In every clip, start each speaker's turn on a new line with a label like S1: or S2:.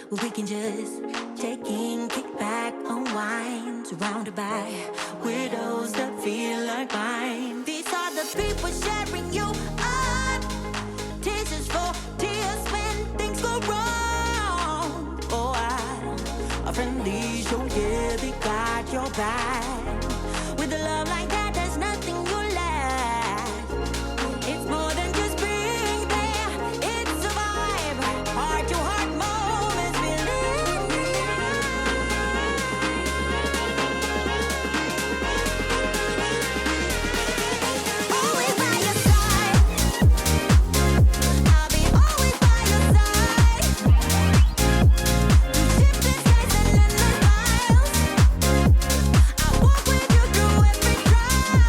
S1: We can just check in, kick back, unwind, surrounded by widows that feel like mine. These are the people sharing you up. This is for tears when things go wrong. Oh, our friendly show, yeah, they got your back. With a love like that, there's nothing you lack. It's more than just being there, it's a vibe. Heart to heart moments feeling always by your side. I'll be always by your side. Through shifting skies and endless miles, I walk with you through every trial. Always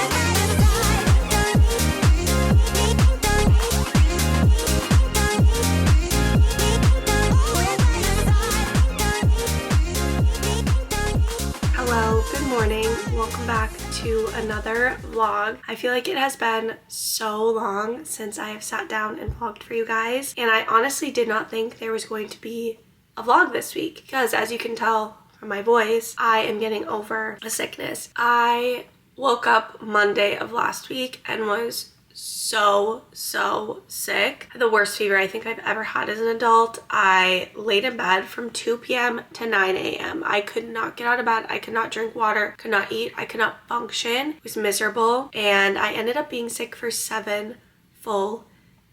S1: by your side.
S2: Hello, good morning. Welcome back to another vlog. I feel like it has been so long since I have sat down and vlogged for you guys, and I honestly did not think there was going to be a vlog this week because, as you can tell from my voice, I am getting over a sickness. I woke up Monday of last week and was so sick. The worst fever I think I've ever had as an adult. I laid in bed from 2 p.m. to 9 a.m. I could not get out of bed. I could not drink water, could not eat. I could not function. It was miserable, and I ended up being sick for 7 full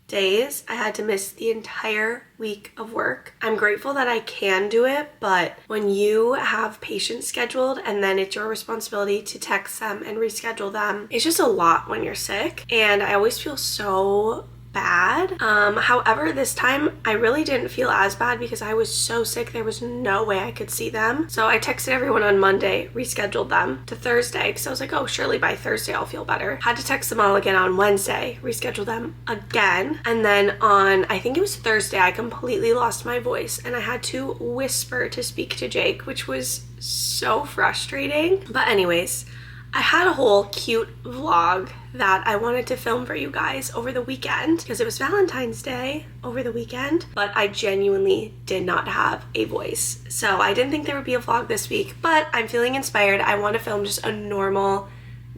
S2: days. I had to miss the entire week of work. I'm grateful that I can do it, but when you have patients scheduled and then it's your responsibility to text them and reschedule them, it's just a lot when you're sick, and I always feel so bad. However, this time I really didn't feel as bad because I was so sick there was no way I could see them. So I texted everyone on Monday, rescheduled them to Thursday because I was like, oh, surely by Thursday I'll feel better. Had to text them all again on Wednesday, reschedule them again, and then on, I think it was Thursday, I completely lost my voice and I had to whisper to speak to Jake, which was so frustrating. But anyways, I had a whole cute vlog that I wanted to film for you guys over the weekend because it was Valentine's Day over the weekend, but I genuinely did not have a voice. So I didn't think there would be a vlog this week, but I'm feeling inspired. I want to film just a normal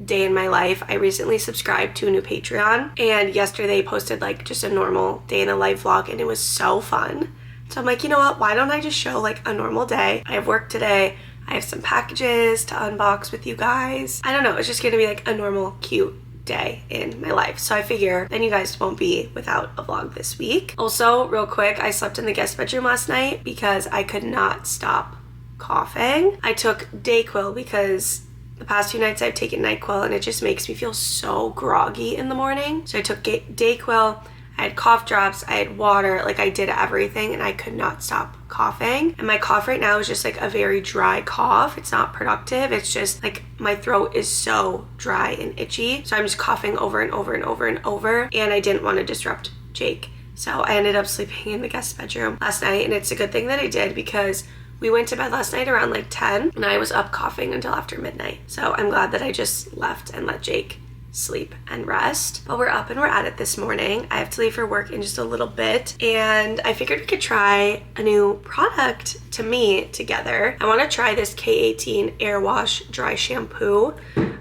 S2: day in my life. I recently subscribed to a new Patreon, and yesterday posted like just a normal day in a life vlog, and it was so fun. So I'm like, you know what? Why don't I just show like a normal day? I have work today. I have some packages to unbox with you guys. I don't know, it's just gonna be like a normal, cute day in my life. So I figure then you guys won't be without a vlog this week. Also, real quick, I slept in the guest bedroom last night because I could not stop coughing. I took Dayquil because the past few nights I've taken NyQuil and it just makes me feel so groggy in the morning. So I took Dayquil, I had cough drops, I had water, like I did everything and I could not stop coughing. And my cough right now is just like a very dry cough. It's not productive. It's just like my throat is so dry and itchy. So I'm just coughing over and over and over and over. And I didn't want to disrupt Jake. So I ended up sleeping in the guest bedroom last night, and it's a good thing that I did because we went to bed last night around like 10 and I was up coughing until after midnight. So I'm glad that I just left and let Jake sleep and rest. But we're up and we're at it this morning. I have to leave for work in just a little bit, and I figured we could try a new product to me together. I want to try this K18 Air Wash Dry Shampoo.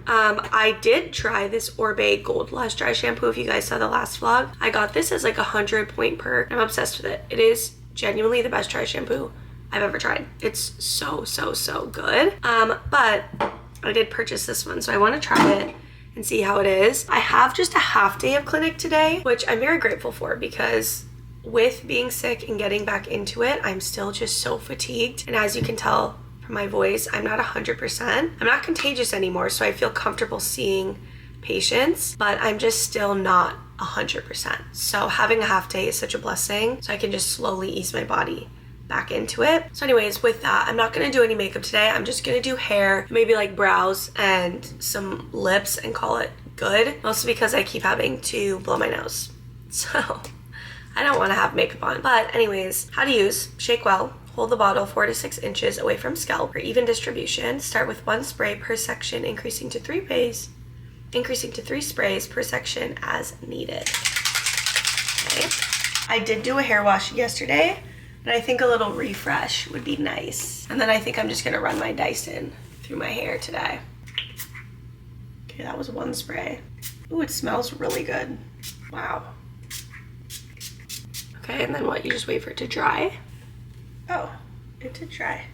S2: I did try this Orbe Gold Lush Dry Shampoo if you guys saw the last vlog. I got this as like a 100-point perk. I'm obsessed with it. It is genuinely the best dry shampoo I've ever tried. It's so good. But I did purchase this one, so I want to try it and see how it is. I have just a half day of clinic today, which I'm very grateful for because with being sick and getting back into it, I'm still just so fatigued. And as you can tell from my voice, I'm not 100%. I'm not contagious anymore, so I feel comfortable seeing patients, but I'm just still not 100%. So having a half day is such a blessing, so I can just slowly ease my body back into it. So anyways, with that, I'm not gonna do any makeup today. I'm just gonna do hair, maybe like brows and some lips and call it good. Mostly because I keep having to blow my nose. So I don't wanna have makeup on. But anyways, how to use: shake well, hold the bottle 4 to 6 inches away from scalp for even distribution. Start with 1 spray per section, increasing to 3 sprays per section as needed. Okay. I did do a hair wash yesterday, but I think a little refresh would be nice. And then I think I'm just gonna run my Dyson through my hair today. Okay, that was one spray. Ooh, it smells really good. Wow. Okay, and then what? You just wait for it to dry? Oh, it did dry.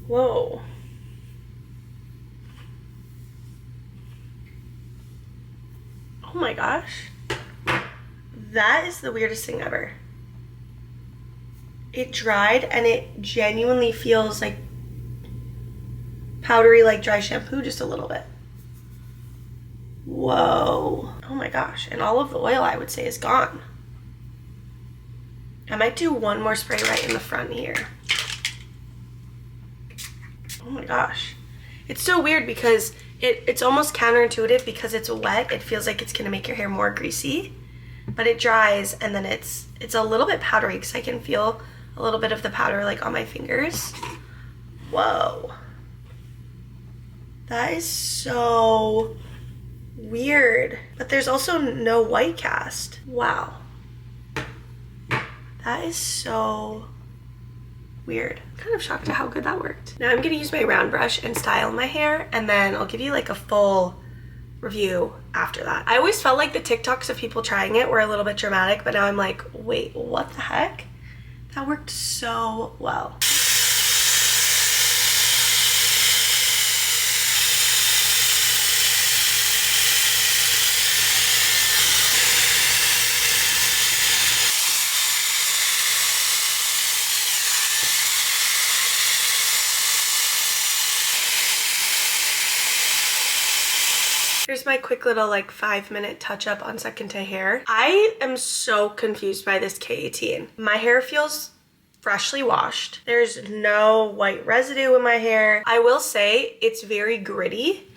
S2: Whoa. Oh my gosh. That is the weirdest thing ever. It dried and it genuinely feels like powdery, like dry shampoo, just a little bit. Whoa. Oh my gosh. And all of the oil, I would say, is gone. I might do one more spray right in the front here. Oh my gosh. It's so weird because it's almost counterintuitive because it's wet. It feels like it's gonna make your hair more greasy, but it dries and then it's a little bit powdery because I can feel a little bit of the powder like on my fingers. Whoa. That is so weird. But there's also no white cast. Wow. That is so weird. I'm kind of shocked at how good that worked. Now I'm gonna use my round brush and style my hair, and then I'll give you like a full review after that. I always felt like the TikToks of people trying it were a little bit dramatic, but now I'm like, wait, what the heck? That worked so well. Here's my quick little like 5-minute touch up on second day hair. I am so confused by this K18. My hair feels freshly washed. There's no white residue in my hair. I will say it's very gritty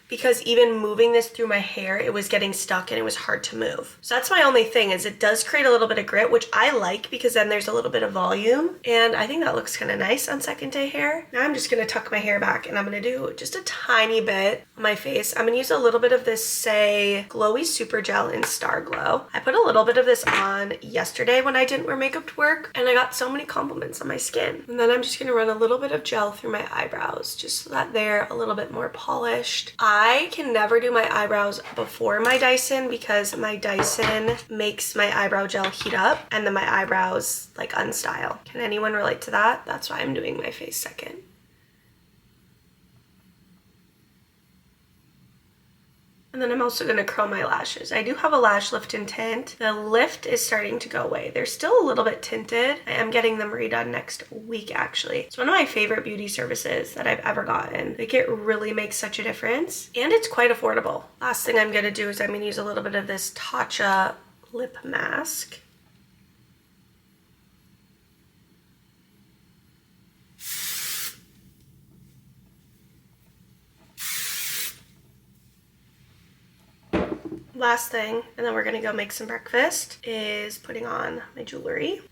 S2: because even moving this through my hair, it was getting stuck and it was hard to move. So that's my only thing, is it does create a little bit of grit, which I like because then there's a little bit of volume. And I think that looks kind of nice on second day hair. Now I'm just gonna tuck my hair back and I'm gonna do just a tiny bit on my face. I'm gonna use a little bit of this Say Glowy Super Gel in Star Glow. I put a little bit of this on yesterday when I didn't wear makeup to work, and I got so many compliments on my skin. And then I'm just gonna run a little bit of gel through my eyebrows just so that they're a little bit more polished. I can never do my eyebrows before my Dyson because my Dyson makes my eyebrow gel heat up and then my eyebrows like unstyle. Can anyone relate to that? That's why I'm doing my face second. And then I'm also going to curl my lashes. I do have a lash lift and tint. The lift is starting to go away. They're still a little bit tinted. I am getting them redone next week, actually. It's one of my favorite beauty services that I've ever gotten. Like, it really makes such a difference. And it's quite affordable. Last thing I'm going to do is I'm going to use a little bit of this Tatcha lip mask. Last thing, and then we're gonna go make some breakfast, is putting on my jewelry.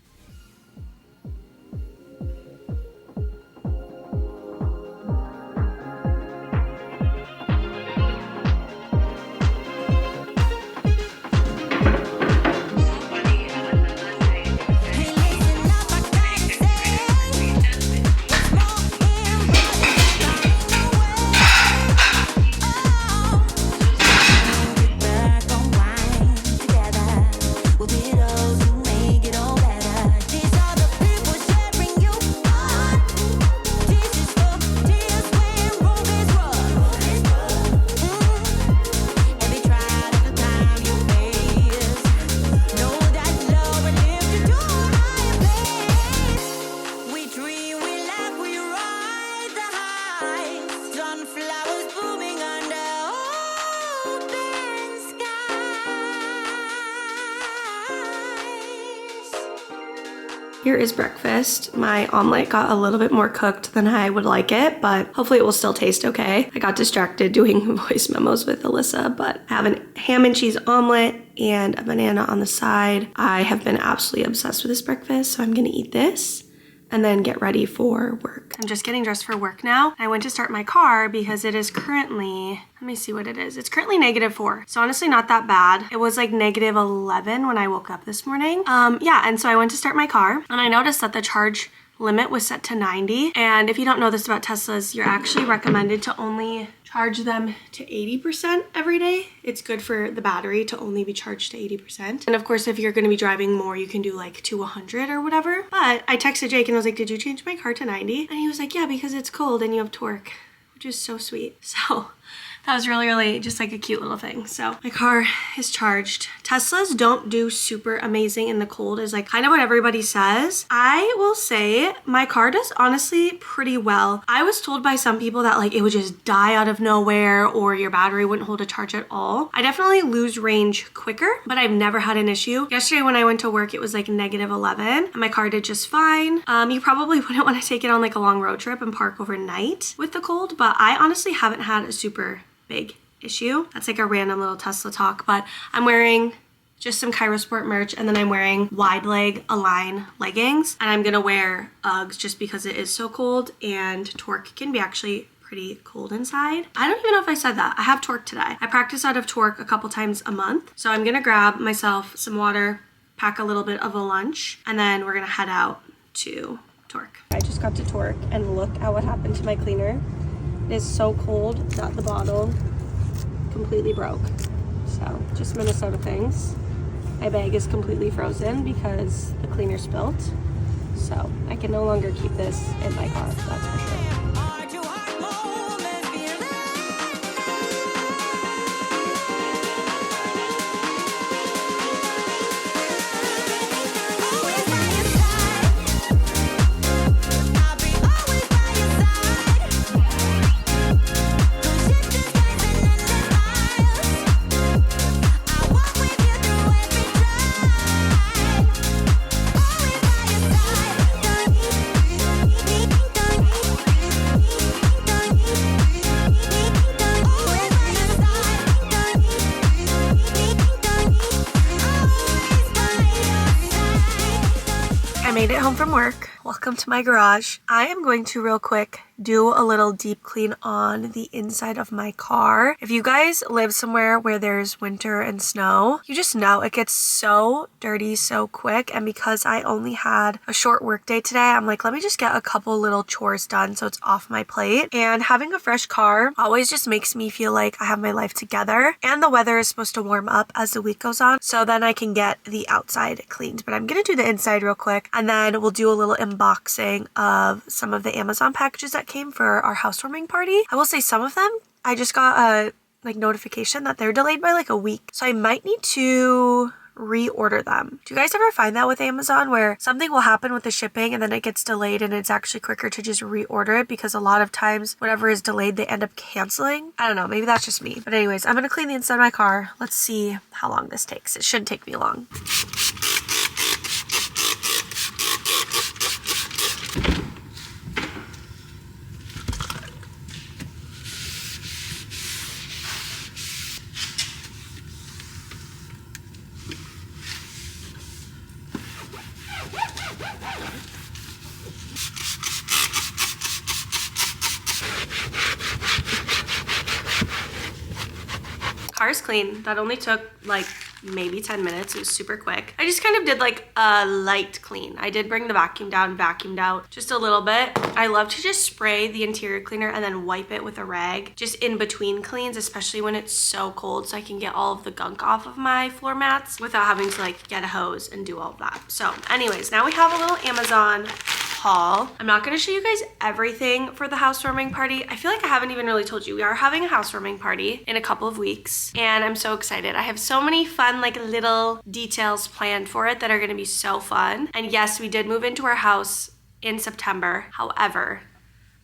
S2: Here is breakfast. My omelet got a little bit more cooked than I would like it, but hopefully it will still taste okay. I got distracted doing voice memos with Alyssa, but I have a ham and cheese omelet and a banana on the side. I have been absolutely obsessed with this breakfast, so I'm gonna eat this. and then get ready for work. I'm just getting dressed for work now. I went to start my car because it is currently, let me see what it is. It's currently -4. So honestly not that bad. It was like -11 when I woke up this morning. Yeah, and so I went to start my car and I noticed that the charge limit was set to 90. And if you don't know this about Teslas, you're actually recommended to only charge them to 80% every day. It's good for the battery to only be charged to 80%. And of course, if you're gonna be driving more, you can do like to 100 or whatever. But I texted Jake and I was like, did you change my car to 90? And he was like, yeah, because it's cold and you have torque, which is so sweet. So that was really just like a cute little thing. So my car is charged. Teslas don't do super amazing in the cold is like kind of what everybody says. I will say my car does honestly pretty well. I was told by some people that like it would just die out of nowhere or your battery wouldn't hold a charge at all. I definitely lose range quicker, but I've never had an issue. Yesterday when I went to work, it was like -11 and my car did just fine. You probably wouldn't want to take it on like a long road trip and park overnight with the cold, but I honestly haven't had a super big issue. That's like a random little Tesla talk, but I'm wearing just some Chirosport merch and then I'm wearing wide leg Align leggings and I'm gonna wear Uggs just because it is so cold and Torque can be actually pretty cold inside. I don't even know if I said that. I have Torque today. I practice out of Torque a couple times a month. So I'm gonna grab myself some water, pack a little bit of a lunch, and then we're gonna head out to Torque. I just got to Torque and look at what happened to my cleaner. It is so cold that the bottle completely broke. So just Minnesota things. My bag is completely frozen because the cleaner spilt. So I can no longer keep this in my car, that's for sure. Made it home from work. Welcome to my garage. I am going to real quick do a little deep clean on the inside of my car. If you guys live somewhere where there's winter and snow, you just know it gets so dirty so quick. And because I only had a short work day today, I'm like, let me just get a couple little chores done so it's off my plate. And having a fresh car always just makes me feel like I have my life together. And the weather is supposed to warm up as the week goes on, so then I can get the outside cleaned. But I'm gonna do the inside real quick and then we'll do a little unboxing of some of the Amazon packages that came for our housewarming party. I will say some of them, I just got a notification that they're delayed by like a week. So I might need to reorder them. Do you guys ever find that with Amazon where something will happen with the shipping and then it gets delayed and it's actually quicker to just reorder it because a lot of times whatever is delayed, they end up canceling? I don't know, maybe that's just me. But anyways, I'm gonna clean the inside of my car. Let's see how long this takes. It shouldn't take me long. Car's clean. That only took like maybe 10 minutes. It was super quick. I just kind of did like a light clean. I did bring the vacuum down, vacuumed out just a little bit. I love to just spray the interior cleaner and then wipe it with a rag just in between cleans, especially when it's so cold, so I can get all of the gunk off of my floor mats without having to like get a hose and do all of that. So anyways, now we have a little Amazon haul. I'm not gonna show you guys everything for the housewarming party. I feel like I haven't even really told you. We are having a housewarming party in a couple of weeks and I'm so excited. I have so many fun like little details planned for it that are gonna be so fun. And yes, we did move into our house in September. However,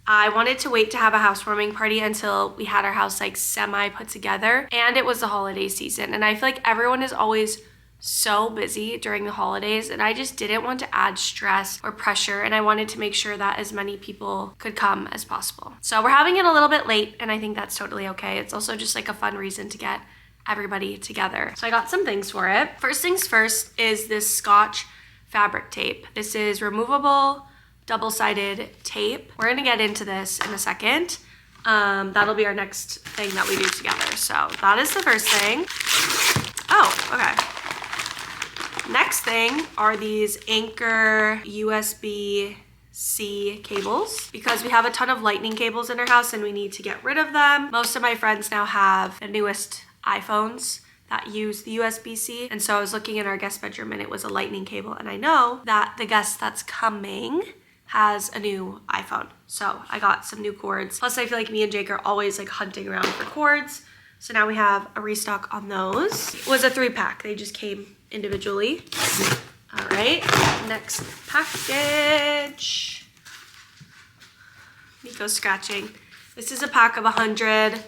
S2: I wanted to wait to have a housewarming party until we had our house like semi put together and it was the holiday season. And I feel like everyone is always so busy during the holidays and I just didn't want to add stress or pressure and I wanted to make sure that as many people could come as possible. So we're having it a little bit late and I think that's totally okay. It's also just like a fun reason to get everybody together. So I got some things for it. First things first is this Scotch fabric tape. This is removable, double-sided tape. We're gonna get into this in a second. That'll be our next thing that we do together. So that is the first thing. Oh, okay. Next thing are these Anchor USB-C cables, because we have a ton of lightning cables in our house and we need to get rid of them. Most of my friends now have the newest iPhones that use the USB-C. And so I was looking in our guest bedroom and it was a lightning cable. And I know that the guest that's coming has a new iPhone. So I got some new cords. Plus I feel like me and Jake are always like hunting around for cords. So now we have a restock on those. It was a 3-pack. They just came individually. All right, next package. Nico's scratching. This is a pack of 100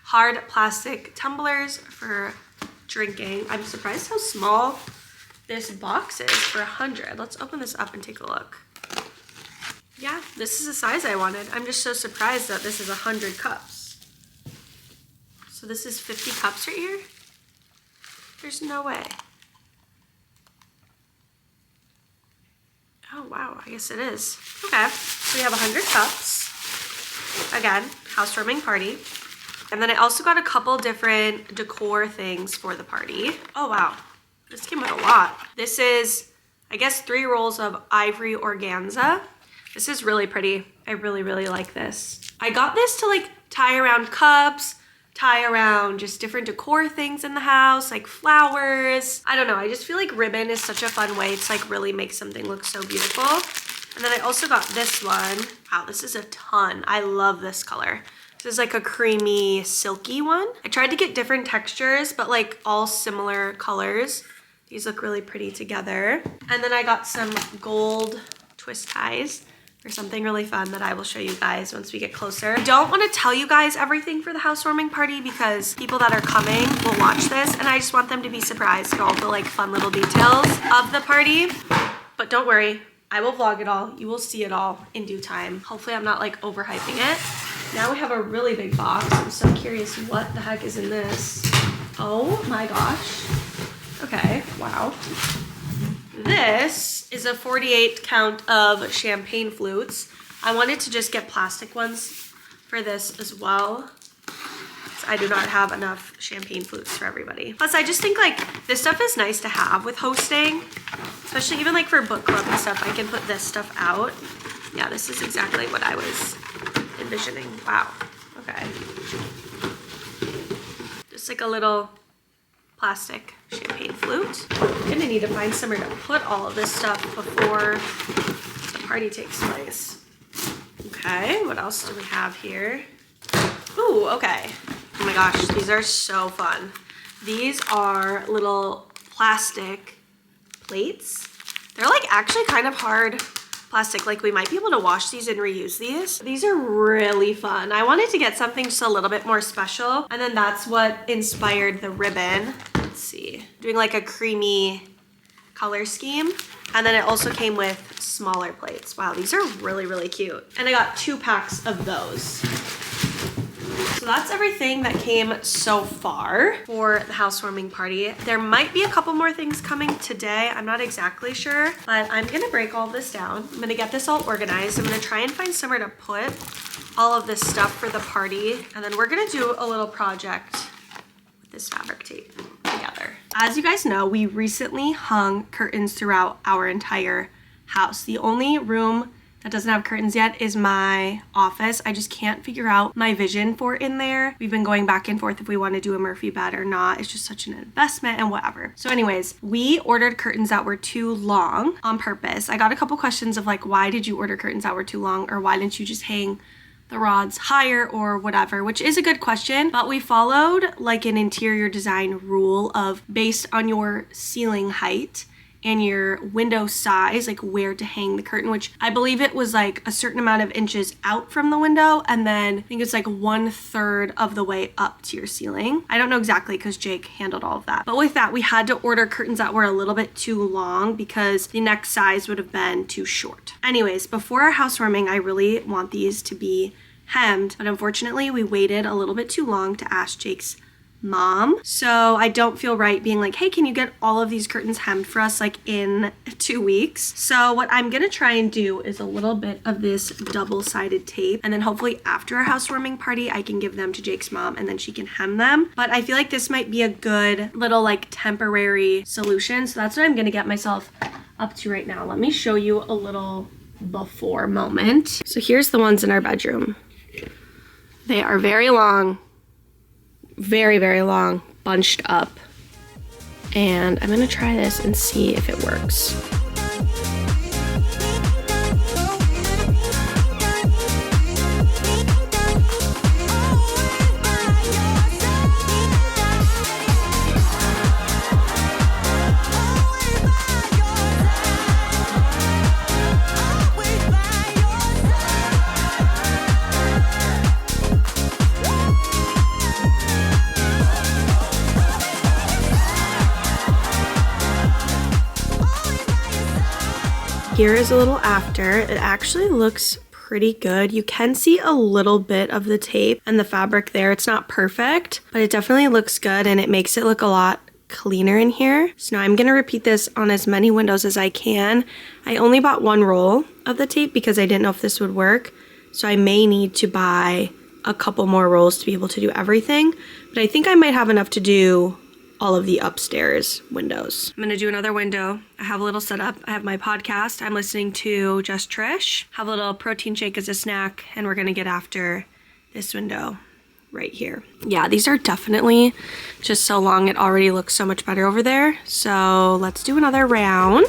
S2: hard plastic tumblers for drinking. I'm surprised how small this box is for 100. Let's open this up and take a look. Yeah, this is the size I wanted. I'm just so surprised that this is 100 cups. So this is 50 cups right here? There's no way. Oh wow, I guess it is. Okay, so we have 100 cups. Again, housewarming party. And then I also got a couple different decor things for the party. Oh wow, this came with a lot. This is, I guess, 3 rolls of ivory organza. This is really pretty. I really, really like this. I got this to like tie around cups, tie around just different decor things in the house, like flowers. I don't know, I just feel like ribbon is such a fun way to like really make something look so beautiful. And then I also got this one. Wow, this is a ton. I love this color. This is like a creamy, silky one. I tried to get different textures, but like all similar colors. These look really pretty together. And then I got some gold twist ties for something really fun that I will show you guys once we get closer. I don't want to tell you guys everything for the housewarming party because people that are coming will watch this and I just want them to be surprised at all the like fun little details of the party. But don't worry, I will vlog it all. You will see it all in due time. Hopefully I'm not like overhyping it. Now we have a really big box. I'm so curious what the heck is in this. Oh my gosh. Okay, wow. This is a 48 count of champagne flutes. I wanted to just get plastic ones for this as well. I do not have enough champagne flutes for everybody. Plus I just think like this stuff is nice to have with hosting, especially even like for book club and stuff. I can put this stuff out. Yeah, this is exactly what I was envisioning. Wow, okay. Just like a little plastic champagne flute. I'm gonna need to find somewhere to put all of this stuff before the party takes place. Okay, what else do we have here? Ooh, okay. Oh my gosh, these are so fun. These are little plastic plates. They're like actually kind of hard plastic. Like we might be able to wash these and reuse these. These are really fun. I wanted to get something just a little bit more special. And then that's what inspired the ribbon. Let's see, doing like a creamy color scheme. And then it also came with smaller plates. Wow, these are really, really cute. And I got 2 packs of those. So that's everything that came so far for the housewarming party. There might be a couple more things coming today. I'm not exactly sure, but I'm gonna break all this down. I'm gonna get this all organized. I'm gonna try and find somewhere to put all of this stuff for the party. And then we're gonna do a little project with this fabric tape together. As you guys know, we recently hung curtains throughout our entire house. The only room that doesn't have curtains yet is my office. I just can't figure out my vision for in there. We've been going back and forth if we want to do a Murphy bed or not. It's just such an investment and whatever. So anyways, we ordered curtains that were too long on purpose. I got a couple questions of like, why did you order curtains that were too long, or why didn't you just hang the rods higher or whatever, which is a good question, but we followed like an interior design rule of based on your ceiling height and your window size, like where to hang the curtain, which I believe it was like a certain amount of inches out from the window, and then I think it's like 1/3 of the way up to your ceiling. I don't know exactly because Jake handled all of that. But with that, we had to order curtains that were a little bit too long because the next size would have been too short. Anyways, before our housewarming, I really want these to be hemmed, but unfortunately we waited a little bit too long to ask Jake's mom. So I don't feel right being like, hey, can you get all of these curtains hemmed for us like in 2 weeks? So what I'm gonna try and do is a little bit of this double-sided tape, and then hopefully after our housewarming party, I can give them to Jake's mom and then she can hem them. But I feel like this might be a good little like temporary solution. So that's what I'm gonna get myself up to right now. Let me show you a little before moment. So here's the ones in our bedroom. They are very long, very, very long, bunched up. And I'm gonna try this and see if it works. Here is a little after. It actually looks pretty good. You can see a little bit of the tape and the fabric there. It's not perfect, but it definitely looks good and it makes it look a lot cleaner in here. So now I'm gonna repeat this on as many windows as I can. I only bought 1 roll of the tape because I didn't know if this would work. So I may need to buy a couple more rolls to be able to do everything, but I think I might have enough to do all of the upstairs windows. I'm gonna do another window. I have a little setup. I have my podcast. I'm listening to Just Trish. Have a little protein shake as a snack, and we're gonna get after this window right here. Yeah, these are definitely just so long. It already looks so much better over there. So let's do another round.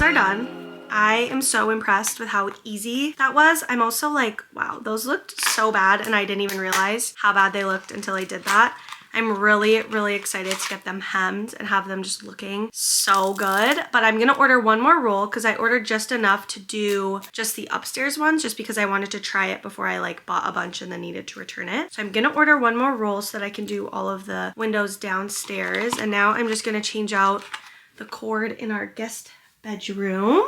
S2: Are done. I am so impressed with how easy that was. I'm also like, wow, those looked so bad and I didn't even realize how bad they looked until I did that. I'm really, really excited to get them hemmed and have them just looking so good. But I'm gonna order 1 more roll because I ordered just enough to do just the upstairs ones just because I wanted to try it before I like bought a bunch and then needed to return it. So I'm gonna order 1 more roll so that I can do all of the windows downstairs. And now I'm just gonna change out the cord in our guest bedroom.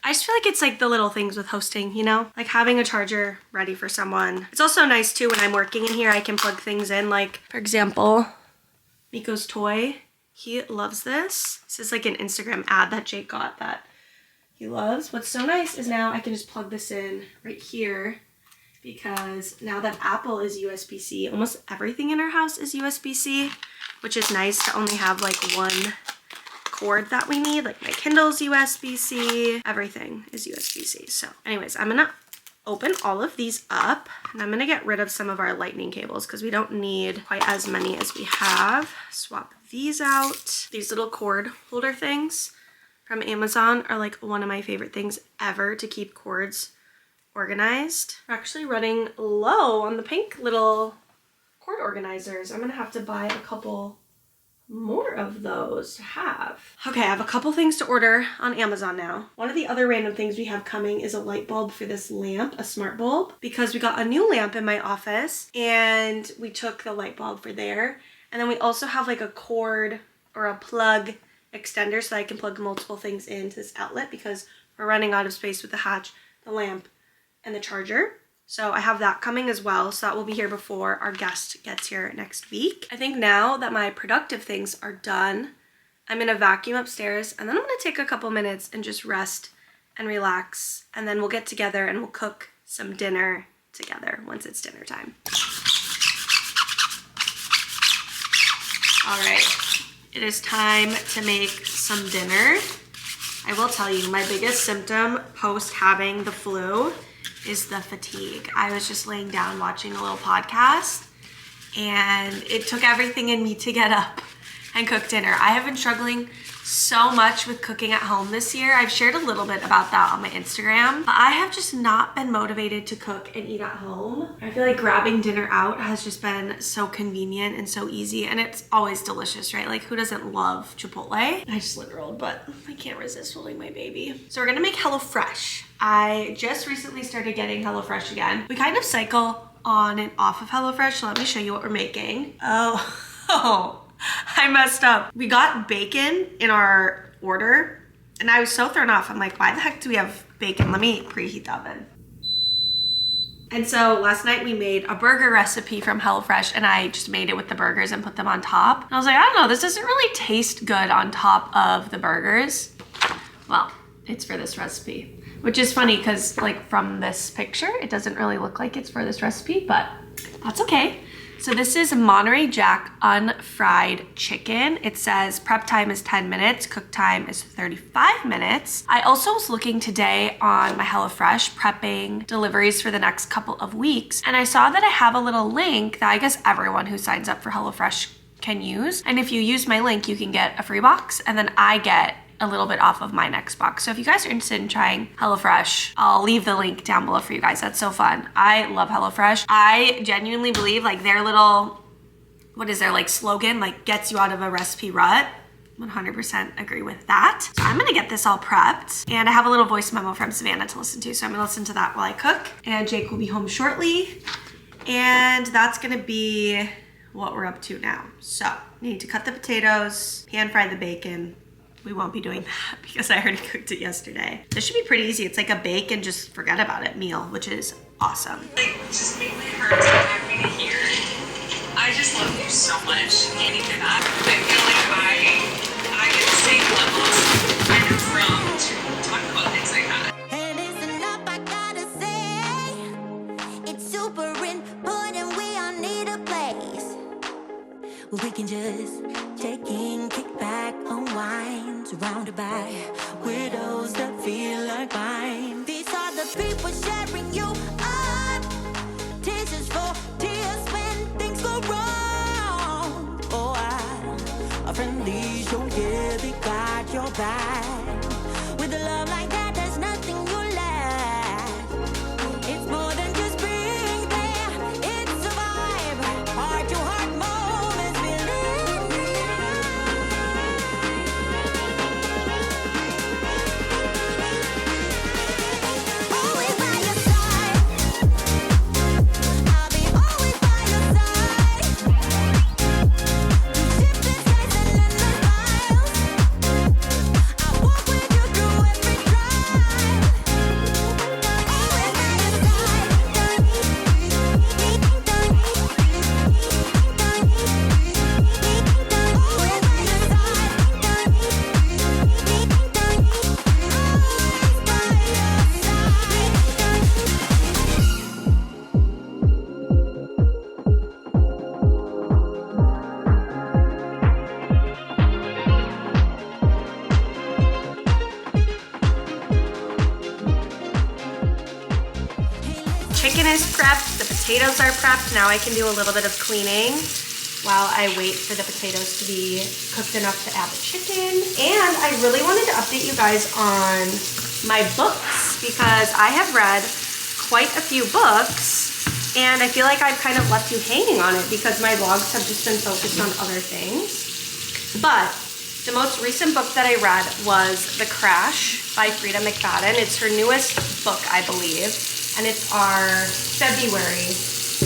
S2: I just feel like it's like the little things with hosting, you know? Like having a charger ready for someone. It's also nice too when I'm working in here, I can plug things in. Like, for example, Miko's toy. He loves this. This is like an Instagram ad that Jake got that he loves. What's so nice is now I can just plug this in right here because now that Apple is USB-C, almost everything in our house is USB-C, which is nice to only have like 1 cord that we need. Like my Kindle's USB-C, everything is USB-C. So anyways, I'm gonna open all of these up and I'm gonna get rid of some of our lightning cables because we don't need quite as many as we have. Swap these out. These little cord holder things from Amazon are like one of my favorite things ever to keep cords organized. We're actually running low on the pink little cord organizers. I'm gonna have to buy a couple more of those to have. Okay, I have a couple things to order on Amazon now. One of the other random things we have coming is a light bulb for this lamp, a smart bulb, because we got a new lamp in my office and we took the light bulb for there. And then we also have like a cord or a plug extender so that I can plug multiple things into this outlet because we're running out of space with the hatch, the lamp, and the charger. So I have that coming as well. So that will be here before our guest gets here next week. I think now that my productive things are done, I'm gonna vacuum upstairs and then I'm gonna take a couple minutes and just rest and relax. And then we'll get together and we'll cook some dinner together once it's dinner time. All right, it is time to make some dinner. I will tell you, my biggest symptom post having the flu is the fatigue. I was just laying down watching a little podcast and it took everything in me to get up and cook dinner. I have been struggling so much with cooking at home this year. I've shared a little bit about that on my Instagram, but I have just not been motivated to cook and eat at home. I feel like grabbing dinner out has just been so convenient and so easy, and it's always delicious, right? Like, who doesn't love Chipotle? I just lip rolled, but I can't resist holding my baby. So we're gonna make HelloFresh. I just recently started getting HelloFresh again. We kind of cycle on and off of HelloFresh, so let me show you what we're making. Oh, I messed up. We got bacon in our order and I was so thrown off. I'm like, why the heck do we have bacon? Let me preheat the oven. And so last night we made a burger recipe from HelloFresh and I just made it with the burgers and put them on top. And I was like, I don't know, this doesn't really taste good on top of the burgers. Well, it's for this recipe, which is funny because like from this picture, it doesn't really look like it's for this recipe, but that's okay. So this is Monterey Jack unfried chicken. It says prep time is 10 minutes, cook time is 35 minutes. I also was looking today on my HelloFresh prepping deliveries for the next couple of weeks, and I saw that I have a little link that I guess everyone who signs up for HelloFresh can use. And if you use my link, you can get a free box, and then I get a little bit off of my next box. So if you guys are interested in trying HelloFresh, I'll leave the link down below for you guys. That's so fun. I love HelloFresh. I genuinely believe like their little, what is their like slogan, like gets you out of a recipe rut. 100% agree with that. So I'm gonna get this all prepped, and I have a little voice memo from Savannah to listen to. So I'm gonna listen to that while I cook, and Jake will be home shortly. And that's gonna be what we're up to now. So we need to cut the potatoes, pan fry the bacon. We won't be doing that because I already cooked it yesterday. This should be pretty easy. It's like a bake and just forget about it meal, which is awesome.
S3: Like, just made my heart so happy to hear. I just love you so much. Can't even I feel like I get the same levels kind of from to talk about things like that.
S1: And it's enough, I gotta say. It's super important, we all need a place where we can just check in, kick back, unwind, surrounded by widows that feel like mine. These are the people sharing you up. Tears is for tears when things go wrong. Oh, a friendly show, yeah, they got your back. With a love like that, there's nothing you lack. It's more than just being there, it's a vibe. Heart to heart moments, believe me. Always by your side. I'll be always by your side. Through shifting skies and endless miles, I walk with you through every trial. Always by your side. Always by your
S2: Chicken is prepped, the potatoes are prepped. Now I can do a little bit of cleaning while I wait for the potatoes to be cooked enough to add the chicken. And I really wanted to update you guys on my books because I have read quite a few books and I feel like I've kind of left you hanging on it because my vlogs have just been focused on other things. But the most recent book that I read was The Crash by Frida McFadden. It's her newest book, I believe, and it's our February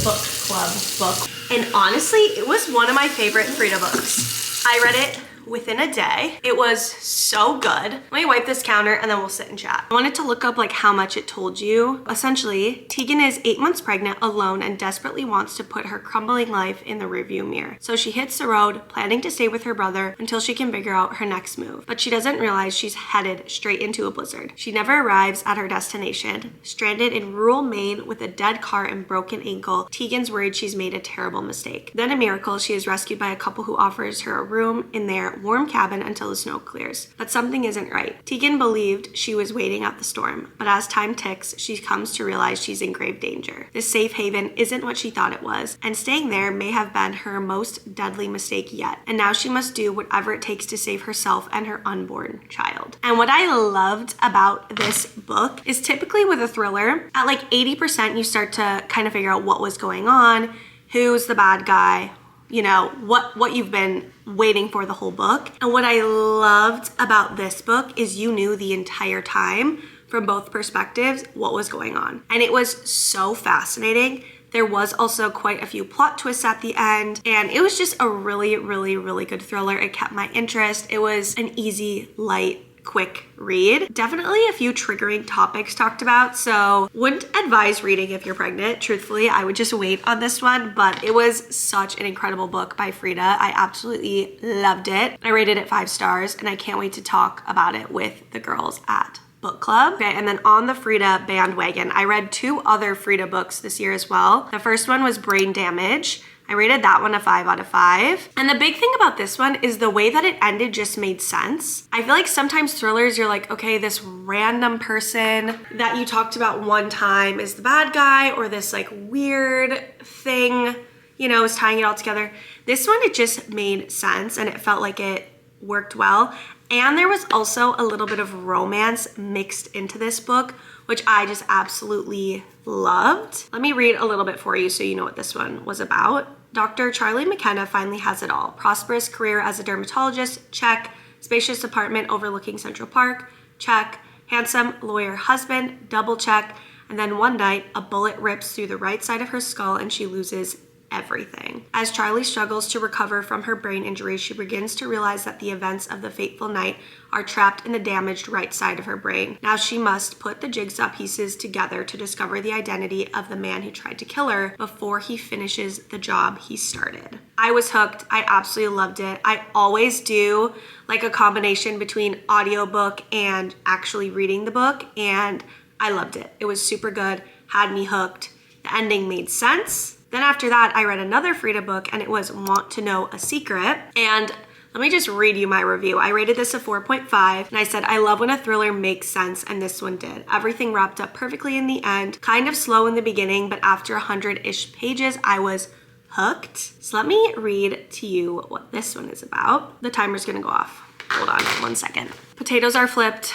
S2: book club book. And honestly, it was one of my favorite Frida books. I read it within a day. It was so good. Let me wipe this counter and then we'll sit and chat. I wanted to look up like how much it told you. Essentially, Tegan is 8 months pregnant, alone, and desperately wants to put her crumbling life in the rearview mirror. So she hits the road, planning to stay with her brother until she can figure out her next move. But she doesn't realize she's headed straight into a blizzard. She never arrives at her destination. Stranded in rural Maine with a dead car and broken ankle, Tegan's worried she's made a terrible mistake. Then a miracle, she is rescued by a couple who offers her a room in their their warm cabin until the snow clears. But something isn't right. Tegan believed she was waiting out the storm, but as time ticks, she comes to realize she's in grave danger. This safe haven isn't what she thought it was, and staying there may have been her most deadly mistake yet. And now she must do whatever it takes to save herself and her unborn child. And what I loved about this book is typically with a thriller, at like 80%, you start to kind of figure out what was going on, who's the bad guy, you know, what you've been waiting for the whole book. And what I loved about this book is you knew the entire time from both perspectives what was going on. And it was so fascinating. There was also quite a few plot twists at the end, and it was just a really, really, really good thriller. It kept my interest. It was an easy, light, quick read. Definitely a few triggering topics talked about, so wouldn't advise reading if you're pregnant. Truthfully, I would just wait on this one, but it was such an incredible book by Frida. I absolutely loved it. I rated it 5 stars, and I can't wait to talk about it with the girls at book club. Okay, and then on the Frida bandwagon, I read 2 other Frida books this year as well. The first one was Brain Damage. I rated that one a 5 out of 5. And the big thing about this one is the way that it ended just made sense. I feel like sometimes thrillers, you're like, okay, this random person that you talked about one time is the bad guy, or this like weird thing, you know, is tying it all together. This one, it just made sense and it felt like it worked well. And there was also a little bit of romance mixed into this book, which I just absolutely loved. Let me read a little bit for you so you know what this one was about. Dr. Charlie McKenna finally has it all. Prosperous career as a dermatologist, check. Spacious apartment overlooking Central Park, check. Handsome lawyer husband, double check. And then one night, a bullet rips through the right side of her skull and she loses everything. As Charlie struggles to recover from her brain injury, she begins to realize that the events of the fateful night are trapped in the damaged right side of her brain. Now she must put the jigsaw pieces together to discover the identity of the man who tried to kill her before he finishes the job he started. I was hooked. I absolutely loved it. I always do like a combination between audiobook and actually reading the book, and I loved it. It was super good, had me hooked. The ending made sense. Then after that, I read another Frida book, and it was Want to Know a Secret. And let me just read you my review. I rated this a 4.5, and I said, I love when a thriller makes sense, and this one did. Everything wrapped up perfectly in the end, kind of slow in the beginning, but after 100-ish pages, I was hooked. So let me read to you what this one is about. The timer's gonna go off. Hold on 1 second. Potatoes are flipped,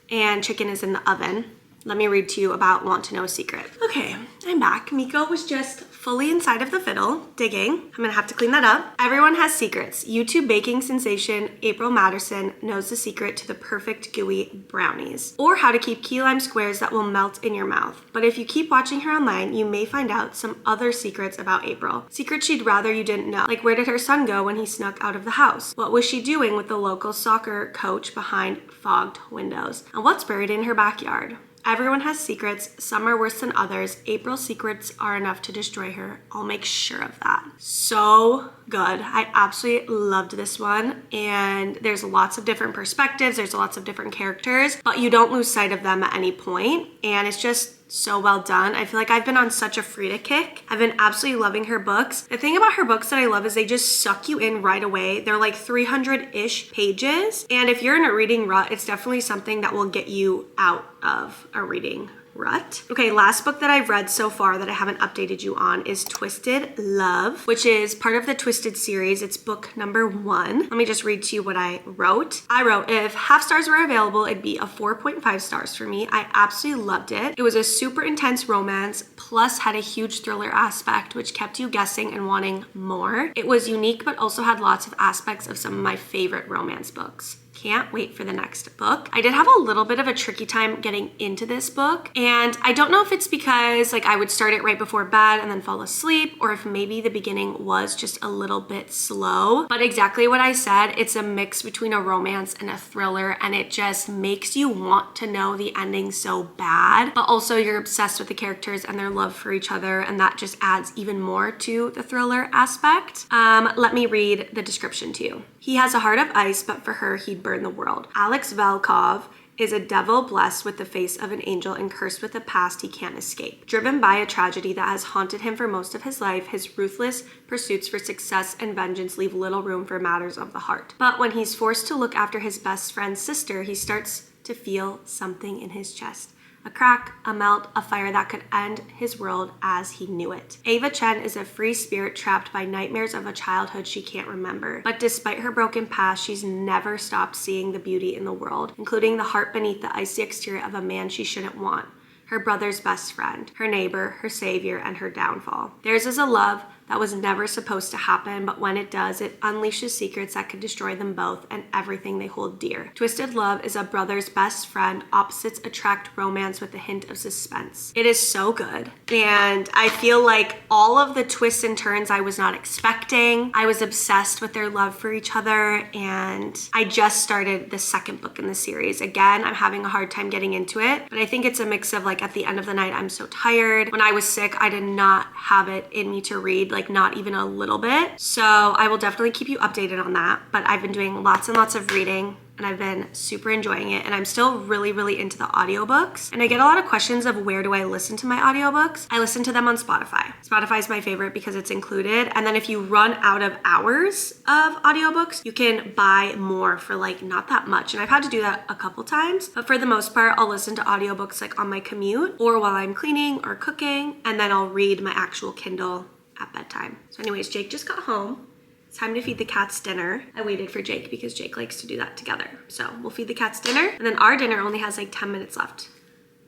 S2: and chicken is in the oven. Let me read to you about Want to Know a Secret. Okay, I'm back. Miko was just fully inside of the fiddle, digging. I'm gonna have to clean that up. Everyone has secrets. YouTube baking sensation April Madison knows the secret to the perfect gooey brownies, or how to keep key lime squares that will melt in your mouth. But if you keep watching her online, you may find out some other secrets about April. Secrets she'd rather you didn't know. Like, where did her son go when he snuck out of the house? What was she doing with the local soccer coach behind fogged windows? And what's buried in her backyard? Everyone has secrets. Some are worse than others. April's secrets are enough to destroy her. I'll make sure of that. So good. I absolutely loved this one. And there's lots of different perspectives. There's lots of different characters, but you don't lose sight of them at any point. And it's just so well done. I feel like I've been on such a Frida kick. I've been absolutely loving her books. The thing about her books that I love is they just suck you in right away. They're like 300-ish pages. And if you're in a reading rut, it's definitely something that will get you out of a reading rut. Okay, last book that I've read so far that I haven't updated you on is Twisted Love, which is part of the Twisted series. It's book number 1. Let me just read to you what I wrote. I wrote, if half stars were available, it'd be a 4.5 stars for me. I absolutely loved it. It was a super intense romance, plus had a huge thriller aspect, which kept you guessing and wanting more. It was unique, but also had lots of aspects of some of my favorite romance books. Can't wait for the next book. I did have a little bit of a tricky time getting into this book, and I don't know if it's because like I would start it right before bed and then fall asleep, or if maybe the beginning was just a little bit slow. But exactly what I said, it's a mix between a romance and a thriller, and it just makes you want to know the ending so bad, but also you're obsessed with the characters and their love for each other, and that just adds even more to the thriller aspect. Let me read the description to you. He has a heart of ice, but for her, he'd burn the world. Alex Velkov is a devil blessed with the face of an angel and cursed with a past he can't escape. Driven by a tragedy that has haunted him for most of his life, his ruthless pursuits for success and vengeance leave little room for matters of the heart. But when he's forced to look after his best friend's sister, he starts to feel something in his chest. A crack, a melt, a fire that could end his world as he knew it. Ava Chen is a free spirit trapped by nightmares of a childhood she can't remember. But despite her broken past, she's never stopped seeing the beauty in the world, including the heart beneath the icy exterior of a man she shouldn't want. Her brother's best friend, her neighbor, her savior, and her downfall. Theirs is a love that was never supposed to happen, but when it does, it unleashes secrets that could destroy them both and everything they hold dear. Twisted Love is a brother's best friend. Opposites attract romance with a hint of suspense. It is so good, and I feel like all of the twists and turns I was not expecting. I was obsessed with their love for each other, and I just started the second book in the series. Again, I'm having a hard time getting into it, but I think it's a mix of like at the end of the night, I'm so tired. When I was sick, I did not have it in me to read, like not even a little bit. So I will definitely keep you updated on that. But I've been doing lots and lots of reading and I've been super enjoying it. And I'm still really into the audiobooks. And I get a lot of questions of where do I listen to my audiobooks? I listen to them on Spotify. Spotify is my favorite because it's included. And then if you run out of hours of audiobooks, you can buy more for like not that much. And I've had to do that a couple times, but for the most part, I'll listen to audiobooks like on my commute or while I'm cleaning or cooking. And then I'll read my actual Kindle at bedtime. So anyways, Jake just got home. It's time to feed the cats dinner. I waited for Jake because Jake likes to do that together. So we'll feed the cats dinner, and then our dinner only has like 10 minutes left,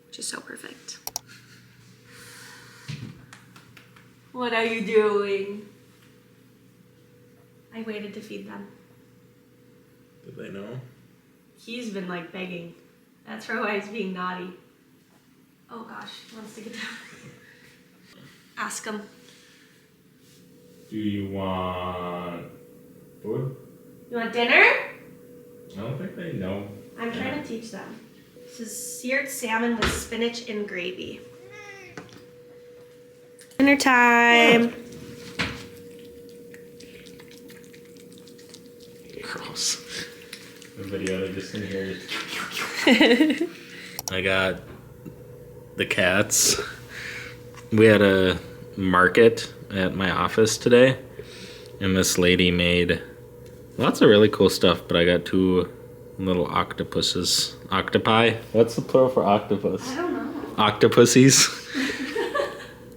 S2: which is so perfect. What are you doing? I waited to feed them.
S4: Did they know?
S2: He's been like begging. That's for why he's being naughty. Oh gosh, he wants to get down. Ask him.
S4: Do you want food?
S2: You want dinner?
S4: I don't think they know.
S2: I'm trying to teach them. This is seared salmon with spinach and gravy. Dinner time.
S4: Gross. The video, they just can hear it. I got the cats. We had a market at my office today, and this lady made lots of really cool stuff, but I got two little octopuses. Octopi? What's the plural for octopus?
S2: I don't know.
S4: Octopussies?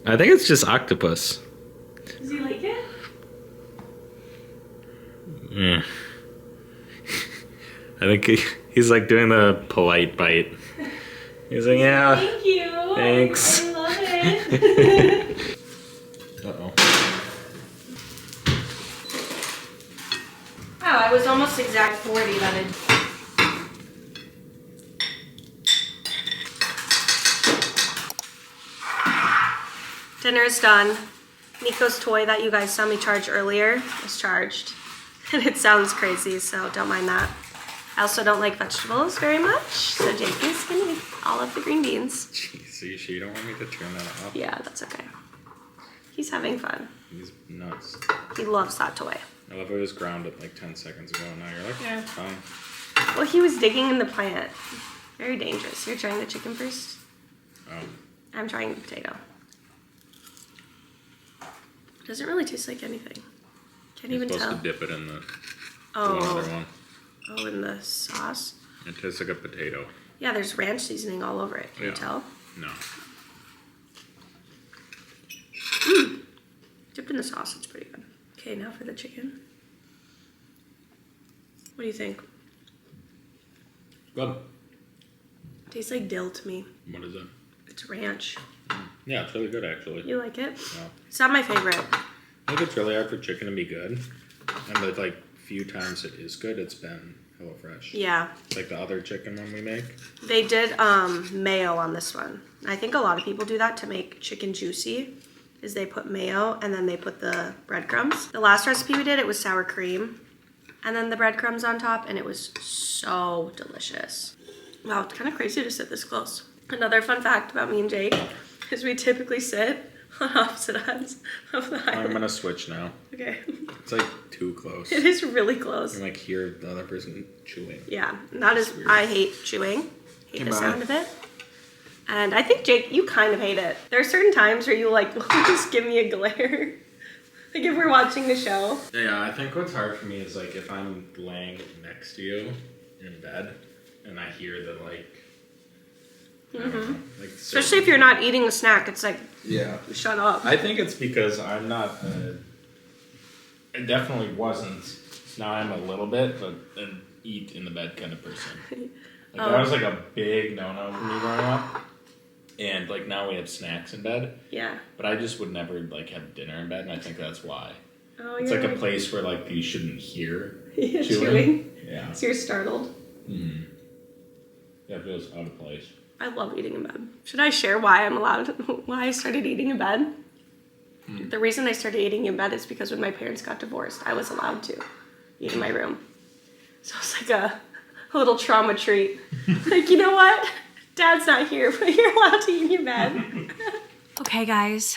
S4: I think it's just octopus.
S2: Does he like it?
S4: Yeah. I think he's like doing the polite bite. He's like, yeah.
S2: Thank you.
S4: Thanks.
S2: I love it.
S4: Uh-oh.
S2: Wow, I was almost exact 40 that it. Dinner is done. Nico's toy that you guys saw me charge earlier is charged. And it sounds crazy, so don't mind that. I also don't like vegetables very much, so Jake is gonna eat all of the green beans.
S4: Jeez, so you don't want me to turn that off?
S2: Yeah, that's okay. He's having fun.
S4: He's nuts.
S2: He loves that toy.
S4: I love it was grounded like 10 seconds ago, and now you're like,
S2: Yeah.
S4: fine.
S2: Well, he was digging in the plant. Very dangerous. You're trying the chicken first?
S4: Oh.
S2: I'm trying the potato. Doesn't really taste like anything. Can't
S4: You're
S2: even
S4: supposed
S2: tell.
S4: to dip it in the
S2: Oh.
S4: other one.
S2: Oh, in the sauce?
S4: It tastes like a potato.
S2: Yeah, there's ranch seasoning all over it. Can you
S4: Yeah.
S2: tell?
S4: No.
S2: Dipped in the sauce, it's pretty good. Okay, now for the chicken. What do you think?
S4: Good.
S2: Tastes like dill to me.
S4: What is it?
S2: It's ranch.
S4: Yeah, it's really good actually.
S2: You like it?
S4: Yeah.
S2: It's not my favorite.
S4: I think it's really hard for chicken to be good. And the like few times it is good, it's been HelloFresh.
S2: Yeah.
S4: It's like the other chicken one we make.
S2: They did mayo on this one. I think a lot of people do that to make chicken juicy, is they put mayo and then they put the breadcrumbs. The last recipe we did, it was sour cream and then the breadcrumbs on top, and it was so delicious. Wow, it's kind of crazy to sit this close. Another fun fact about me and Jake is we typically sit on opposite ends of the highway.
S4: I'm gonna switch now.
S2: Okay.
S4: It's like too close.
S2: It is really close.
S4: You can like hear the other person chewing.
S2: Yeah, that is, I hate chewing. hate the sound of it. And I think, Jake, you kind of hate it. There are certain times where you like just give me a glare. Like if we're watching the show.
S4: Yeah, I think what's hard for me is like if I'm laying next to you in bed and I hear the like, I don't know, like
S2: especially if you're not eating a snack, it's like,
S4: yeah,
S2: shut up.
S4: I think it's because I'm not, I definitely wasn't, now I'm a little bit, but an eat in the bed kind of person. Like that was like a big no-no for me growing up. And like now we have snacks in bed.
S2: Yeah.
S4: But I just would never like have dinner in bed, and I think that's why.
S2: Oh,
S4: it's like a place where like you shouldn't hear
S2: chewing.
S4: Yeah.
S2: So you're startled.
S4: Mm-hmm. Yeah, it feels out of place.
S2: I love eating in bed. Should I share why I started eating in bed? The reason I started eating in bed is because when my parents got divorced, I was allowed to eat in my room. So it's like a little trauma treat. Like, you know what? Dad's not here, but you're allowed to eat in your bed. Okay, guys.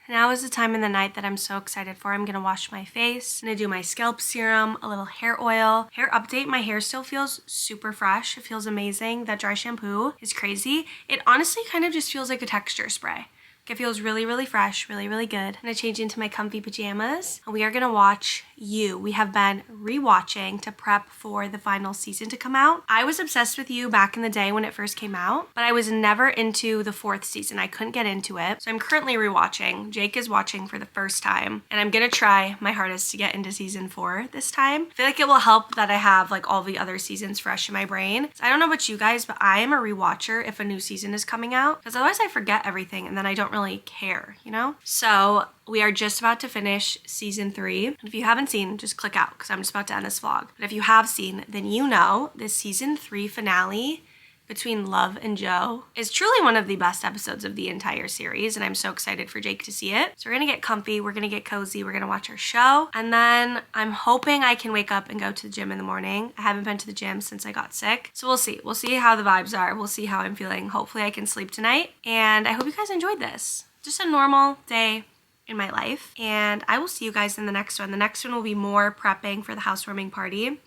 S2: Now is the time in the night that I'm so excited for. I'm gonna wash my face. I'm gonna do my scalp serum, a little hair oil. Hair update, my hair still feels super fresh. It feels amazing. That dry shampoo is crazy. It honestly kind of just feels like a texture spray. It feels really, really fresh, really, really good. I'm gonna change into my comfy pajamas and we are gonna watch You. We have been rewatching to prep for the final season to come out. I was obsessed with You back in the day when it first came out, but I was never into the 4th season. I couldn't get into it. So I'm currently rewatching. Jake is watching for the first time and I'm gonna try my hardest to get into season 4 this time. I feel like it will help that I have like all the other seasons fresh in my brain. So I don't know about you guys, but I am a rewatcher if a new season is coming out because otherwise I forget everything and then I don't really care, you know? So we are just about to finish season 3. And if you haven't seen, just click out because I'm just about to end this vlog. But if you have seen, then you know this season 3 finale between Love and Joe is truly one of the best episodes of the entire series. And I'm so excited for Jake to see it. So we're gonna get comfy, we're gonna get cozy, we're gonna watch our show. And then I'm hoping I can wake up and go to the gym in the morning. I haven't been to the gym since I got sick. So we'll see. We'll see how the vibes are. We'll see how I'm feeling. Hopefully I can sleep tonight. And I hope you guys enjoyed this. Just a normal day in my life. And I will see you guys in the next one. The next one will be more prepping for the housewarming party.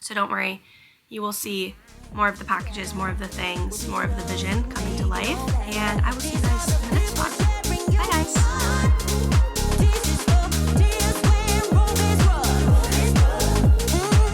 S2: So don't worry. You will see more of the packages, more of the things, more of the vision coming to life. And I will see you guys